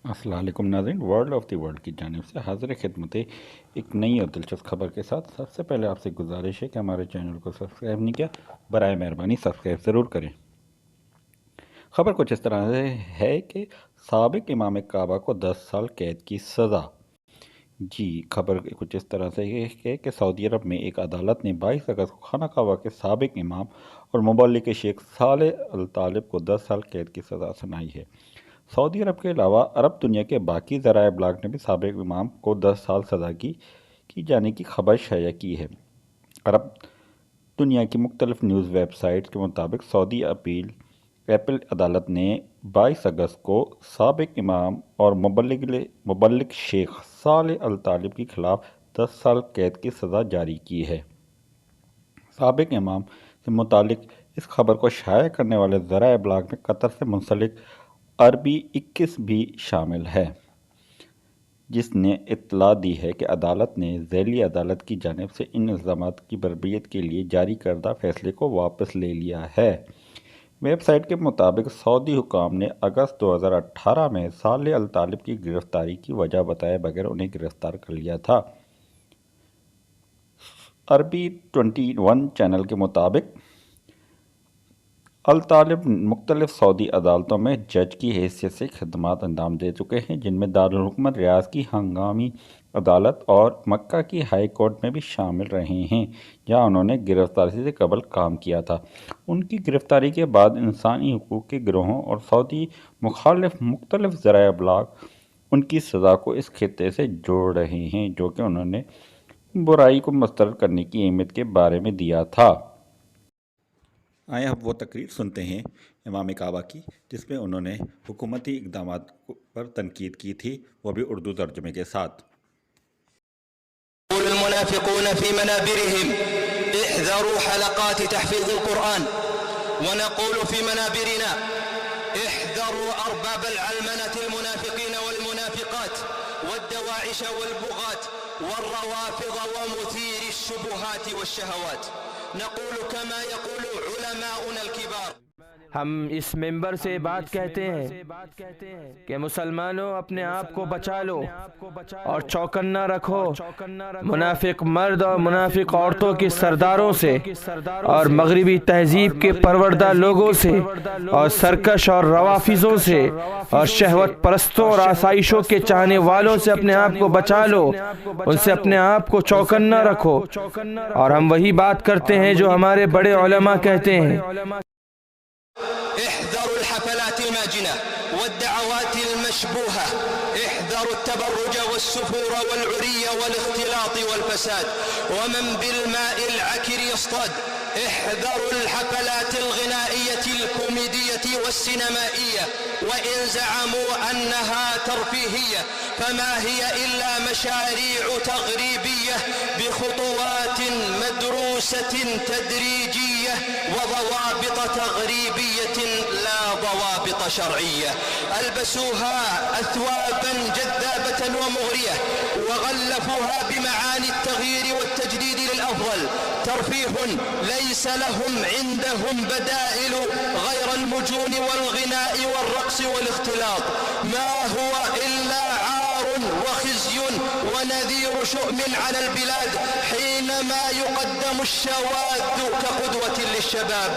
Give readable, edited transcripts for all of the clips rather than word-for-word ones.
السلام علیکم ناظرین، ورلڈ آف دی ورلڈ کی جانب سے حاضر خدمت ایک نئی اور دلچسپ خبر کے ساتھ۔ سب سے پہلے آپ سے گزارش ہے کہ ہمارے چینل کو سبسکرائب نہیں کیا، برائے مہربانی سبسکرائب ضرور کریں۔ خبر کچھ اس طرح سے ہے کہ سابق امام کعبہ کو 10 سال قید کی سزا۔ خبر کچھ اس طرح سے ہے کہ سعودی عرب میں ایک عدالت نے 22 اگست کو خانہ کعبہ کے سابق امام اور مبلغ شیخ صالح الطالب کو 10 سال قید کی سزا سنائی ہے۔ سعودی عرب کے علاوہ عرب دنیا کے باقی ذرائع ابلاغ نے بھی سابق امام کو 10 سال سزا کی جانے کی خبر شائع کی ہے۔ عرب دنیا کی مختلف نیوز ویب سائٹس کے مطابق سعودی اپیل عدالت نے 22 اگست کو سابق امام اور مبلغ شیخ صالح الطالب کے خلاف 10 سال قید کی سزا جاری کی ہے۔ سابق امام سے متعلق اس خبر کو شائع کرنے والے ذرائع ابلاغ میں قطر سے منسلک عربی 21 بھی شامل ہے، جس نے اطلاع دی ہے کہ عدالت نے ذیلی عدالت کی جانب سے ان الزامات کی بربریت کے لیے جاری کردہ فیصلے کو واپس لے لیا ہے۔ ویب سائٹ کے مطابق سعودی حکام نے اگست 2018 میں صالح الطالب کی گرفتاری کی وجہ بتائے بغیر انہیں گرفتار کر لیا تھا۔ عربی 21 چینل کے مطابق الطالب مختلف سعودی عدالتوں میں جج کی حیثیت سے خدمات انجام دے چکے ہیں، جن میں دارالحکومت ریاض کی ہنگامی عدالت اور مکہ کی ہائی کورٹ میں بھی شامل رہے ہیں، جہاں انہوں نے گرفتاری سے قبل کام کیا تھا۔ ان کی گرفتاری کے بعد انسانی حقوق کے گروہوں اور سعودی مخالف مختلف ذرائع ابلاغ ان کی سزا کو اس خطے سے جوڑ رہے ہیں جو کہ انہوں نے برائی کو مسترد کرنے کی اہمیت کے بارے میں دیا تھا۔ آئیں اب وہ تقریر سنتے ہیں امام کعبہ کی، جس میں انہوں نے حکومتی اقدامات پر تنقید کی تھی، وہ بھی اردو ترجمے کے ساتھ۔ المنافقون في منابرهم احذروا حلقات تحفيظ القرآن، ونقول في منابرنا احذروا أرباب العلمنة المنافقين والمنافقات والدواعش والبغاة والروافض ومثير الشبهات والشهوات، نقول كما يقول علماؤنا الكبار۔ ہم اس ممبر سے بات کہتے ہیں کہ مسلمانوں اپنے آپ کو بچا لو اور چوکنا رکھو منافق مرد اور منافق عورتوں کے سرداروں سے اور مغربی تہذیب کے پروردہ لوگوں سے اور سرکش اور روافضوں سے اور شہوت پرستوں اور آسائشوں کے چاہنے والوں سے اپنے آپ کو بچا لو، ان سے اپنے آپ کو چوکنا رکھو۔ اور ہم وہی بات کرتے ہیں جو ہمارے بڑے علماء کہتے ہیں۔ احذروا الحفلات الماجنة والدعوات المشبوهة، احذروا التبرج والسفور والعري والاختلاط والفساد ومن بالماء العكر يصطاد، احذروا الحفلات الغنائية الكوميدية والسينمائية، وإن زعموا أنها ترفيهية فما هي إلا مشاريع تغريبية بخطوات مدروسة تدريجية وضوابط تغريبية لا ضوابط شرعية، ألبسوها أثوابا جذابة ومغرية وغلفوها بمعاني التغيير والتجديد للأفضل، ترفيه ليس لهم عندهم بدائل غير المجون والغناء والرقص والاختلاط، ما هو إلا عار وخزي ونذير شؤم على البلاد حينما يقدم الشواذ كقدوة للشباب.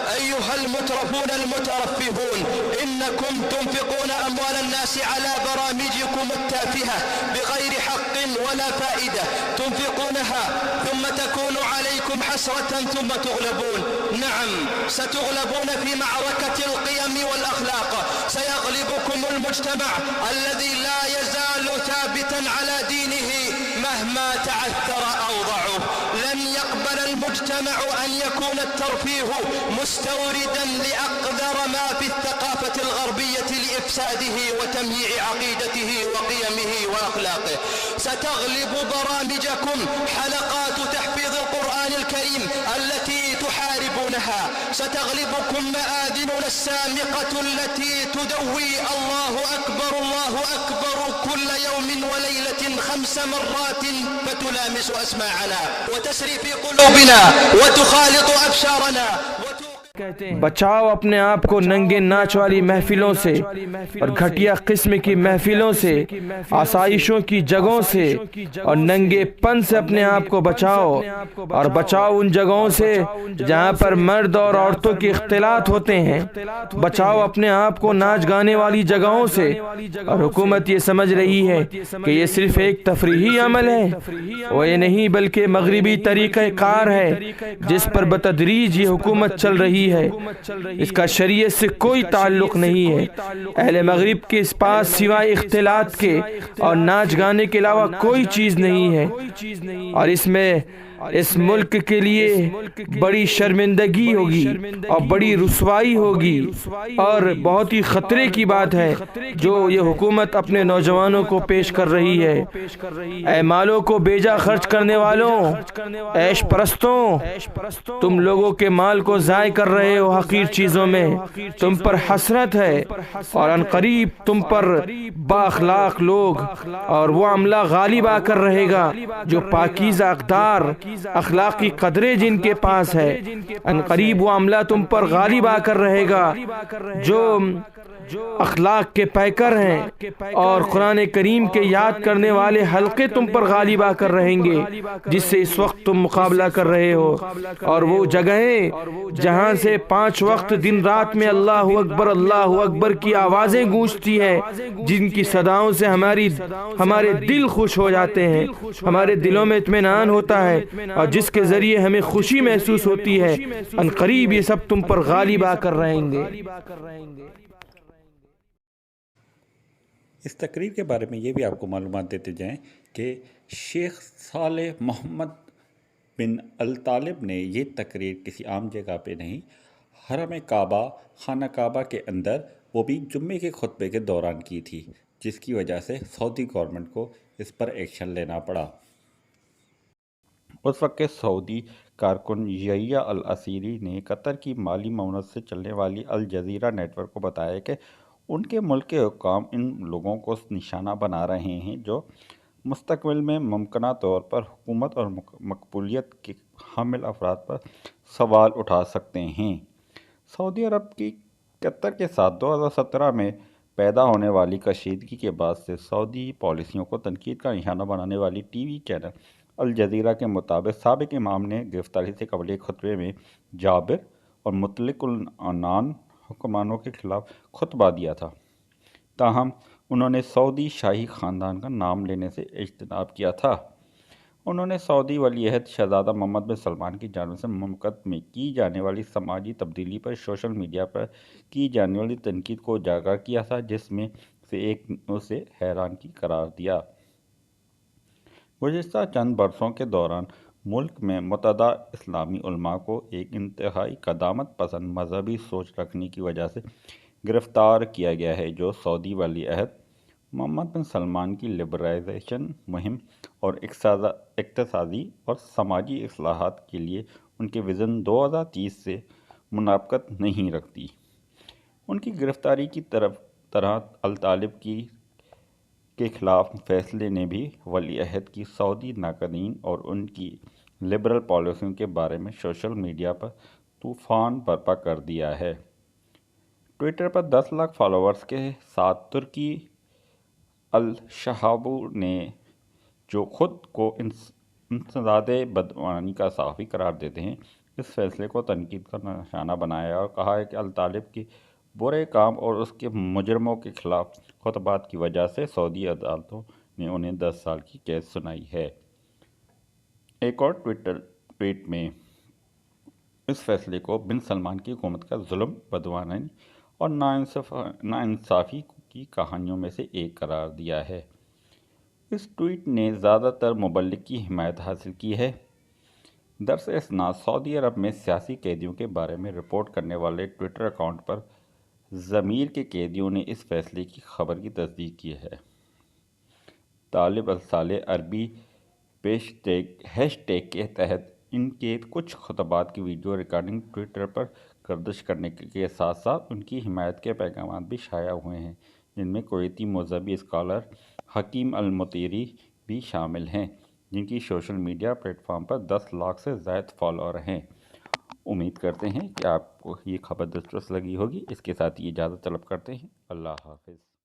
أيها المترفون المترفهون، إنكم تنفقون أموال الناس على برامجكم التافهة بغير حق ولا فائدة، تنفقونها ثم تكون عليكم حسرة ثم تغلبون. نعم، ستغلبون في معركة القيم والأخلاق، سيغلبكم المجتمع الذي لا يزال ثابتا على دينه مهما تعثر أو ضعف. لن يقبل المجتمع أن يكون الترفيه مستوردا لأقدر ما في الثقافة الغربية لإفساده وتمييع عقيدته وقيمه وأخلاقه. ستغلب برامجكم حلقات تحفيظ القرآن الكريم التي تحاربونها، ستغلبكم مآذننا السامقة التي تدوي الله أكبر الله أكبر كل يوم وليلة 5 مرات فتلامس أسماعنا وتسري في قلوبنا وتخالط أبشارنا. بچاؤ اپنے آپ کو ننگے ناچ والی محفلوں سے اور گھٹیا قسم کی محفلوں سے، آسائشوں کی جگہوں سے اور ننگے پن سے اپنے آپ کو بچاؤ، اور بچاؤ ان جگہوں سے جہاں پر مرد اور عورتوں کے اختلاط ہوتے ہیں۔ بچاؤ اپنے آپ کو ناچ گانے والی جگہوں سے، اور حکومت یہ سمجھ رہی ہے کہ یہ صرف ایک تفریحی عمل ہے، وہ یہ نہیں بلکہ مغربی طریقہ کار ہے جس پر بتدریج یہ حکومت چل رہی ہے۔ اس کا شریعت سے کوئی تعلق نہیں ہے۔ اہل مغرب کے اس پاس سوائے اختلاط کے اور ناچ گانے کے علاوہ کوئی چیز نہیں ہے، اور اس میں اس ملک کے لیے بڑی شرمندگی ہوگی اور بڑی رسوائی ہوگی، اور بہت ہی خطرے کی بات ہے جو یہ حکومت اپنے نوجوانوں کو پیش کر رہی ہے۔ اے مالوں کو بیجا خرچ کرنے والوں، عیش پرستوں، تم لوگوں کے مال کو ضائع کر رہے ہو حقیر چیزوں میں، تم پر حسرت ہے، اور ان قریب تم پر با اخلاق لوگ اور وہ عملہ غالب آ کر رہے گا جو پاکیزہ اقدار، اخلاقی قدریں جن کے پاس ہے۔ ان قریب وہ عملہ تم پر غالب آ کر رہے گا جو اخلاق کے پیکر ہیں، اور قرآن کریم کے یاد کرنے والے حلقے تم پر غالب آ کر رہیں گے جس سے اس وقت تم مقابلہ کر رہے ہو، اور وہ جگہیں جہاں سے 5 وقت دن رات میں اللہ اکبر کی آوازیں گونجتی ہیں، جن کی صداؤں سے ہمارے دل خوش ہو جاتے ہیں، ہمارے دلوں میں اطمینان ہوتا ہے، اور جس کے ذریعے ہمیں خوشی محسوس ہوتی ہے، ان قریب یہ سب تم پر غالب آ کر رہیں گے۔ اس تقریر کے بارے میں یہ بھی آپ کو معلومات دیتے جائیں کہ شیخ صالح محمد بن الطالب نے یہ تقریر کسی عام جگہ پہ نہیں، حرم کعبہ، خانہ کعبہ کے اندر، وہ بھی جمعے کے خطبے کے دوران کی تھی، جس کی وجہ سے سعودی گورنمنٹ کو اس پر ایکشن لینا پڑا۔ اس وقت کے سعودی کارکن یحییٰ العسیری نے قطر کی مالی معاونت سے چلنے والی الجزیرہ نیٹ ورک کو بتایا کہ ان کے ملک کے حکام ان لوگوں کو نشانہ بنا رہے ہیں جو مستقبل میں ممکنہ طور پر حکومت اور مقبولیت کے حامل افراد پر سوال اٹھا سکتے ہیں۔ سعودی عرب کی قطر کے ساتھ 2017 میں پیدا ہونے والی کشیدگی کے بعد سے سعودی پالیسیوں کو تنقید کا نشانہ بنانے والی ٹی وی چینل الجزیرہ کے مطابق سابق امام نے گرفتاری سے قبل ایک خطبے میں جابر اور مطلق العنان حکمرانوں کے خلاف خطبہ دیا تھا، تاہم انہوں نے سعودی شاہی خاندان کا نام لینے سے اجتناب کیا تھا۔ انہوں نے سعودی ولی عہد شہزادہ محمد بن سلمان کی جانب سے مملکت میں کی جانے والی سماجی تبدیلی پر سوشل میڈیا پر کی جانے والی تنقید کو اجاگر کیا تھا، جس میں سے ایک نے اسے حیران کی قرار دیا۔ گزشتہ چند برسوں کے دوران ملک میں متعدد اسلامی علماء کو ایک انتہائی قدامت پسند مذہبی سوچ رکھنے کی وجہ سے گرفتار کیا گیا ہے، جو سعودی ولی عہد محمد بن سلمان کی لبرلائزیشن مہم اور اقتصادی اور سماجی اصلاحات کے لیے ان کے وژن 2030 سے منافقت نہیں رکھتی۔ ان کی گرفتاری کی طرح الطالب کے خلاف فیصلے نے بھی ولی عہد کی سعودی ناقدین اور ان کی لبرل پالیسیوں کے بارے میں سوشل میڈیا پر طوفان برپا کر دیا ہے۔ ٹویٹر پر 10 لاکھ فالوورز کے ساتھ ترکی الشہاب نے، جو خود کو انسداد بدعنوانی کا صحافی قرار دیتے ہیں، اس فیصلے کو تنقید کا نشانہ بنایا اور کہا ہے کہ الطالب کے برے کام اور اس کے مجرموں کے خلاف خطبات کی وجہ سے سعودی عدالتوں نے انہیں 10 سال کی قید سنائی ہے۔ ایک اور ٹویٹ میں اس فیصلے کو بن سلمان کی حکومت کا ظلم، بدعنوانی اور ناانصافی کی کہانیوں میں سے ایک قرار دیا ہے۔ اس ٹویٹ نے زیادہ تر مبلغ کی حمایت حاصل کی ہے۔ درس اثنا سعودی عرب میں سیاسی قیدیوں کے بارے میں رپورٹ کرنے والے ٹویٹر اکاؤنٹ پر ضمیر کے قیدیوں نے اس فیصلے کی خبر کی تصدیق کی ہے۔ طالب الصالح عربی ہیش ٹیگ کے تحت ان کے کچھ خطبات کی ویڈیو ریکارڈنگ ٹویٹر پر گردش کرنے کے ساتھ ساتھ ان کی حمایت کے پیغامات بھی شائع ہوئے ہیں، جن میں کویتی مذہبی اسکالر حکیم المطیری بھی شامل ہیں، جن کی سوشل میڈیا پلیٹ فارم پر 10 لاکھ سے زائد فالوور ہیں۔ امید کرتے ہیں کہ آپ کو یہ خبر دلچسپ لگی ہوگی۔ اس کے ساتھ یہ اجازت طلب کرتے ہیں۔ اللہ حافظ۔